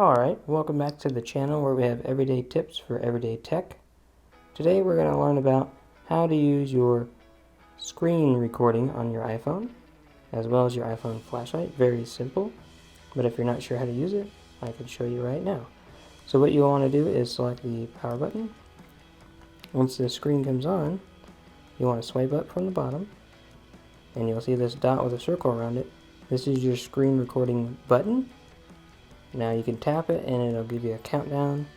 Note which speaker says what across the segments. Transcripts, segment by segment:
Speaker 1: Alright, welcome back to the channel where we have everyday tips for everyday tech. Today we're going to learn about how to use your screen recording on your iPhone, as well as your iPhone flashlight. Very simple, but if you're not sure how to use it, I can show you right now. So what you'll want to do is select the power button. Once the screen comes on, you want to swipe up from the bottom, and you'll see this dot with a circle around it. This is your screen recording button. Now you can tap it and it'll give you a countdown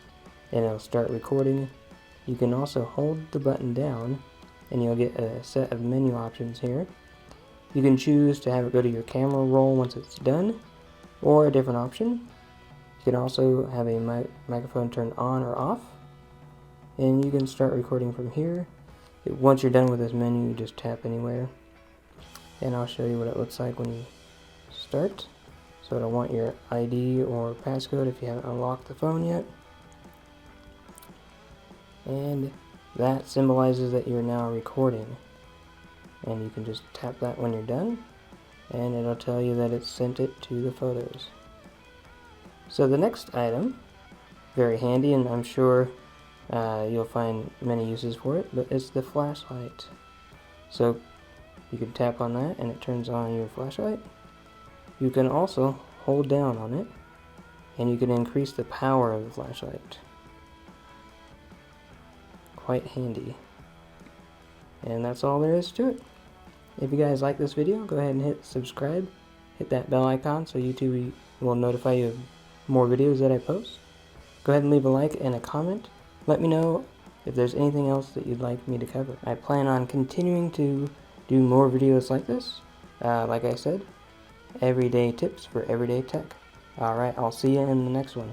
Speaker 1: and it'll start recording. You can also hold the button down and you'll get a set of menu options here. You can choose to have it go to your camera roll once it's done, or a different option. You can also have a microphone turned on or off, and you can start recording from here. Once you're done with this menu, you just tap anywhere, and I'll show you what it looks like when you start. So it'll want your ID or passcode if you haven't unlocked the phone yet. And that symbolizes that you're now recording. And you can just tap that when you're done, and it'll tell you that it sent it to the photos. So the next item, very handy, and I'm sure you'll find many uses for it, but it's the flashlight. So you can tap on that and it turns on your flashlight. You can also hold down on it and you can increase the power of the flashlight. Quite handy. And that's all there is to it. If you guys like this video, go ahead and hit subscribe. Hit that bell icon so YouTube will notify you of more videos that I post. Go ahead and leave a like and a comment. Let me know if there's anything else that you'd like me to cover. I plan on continuing to do more videos like this. Like I said, everyday tips for everyday tech. Alright, I'll see you in the next one.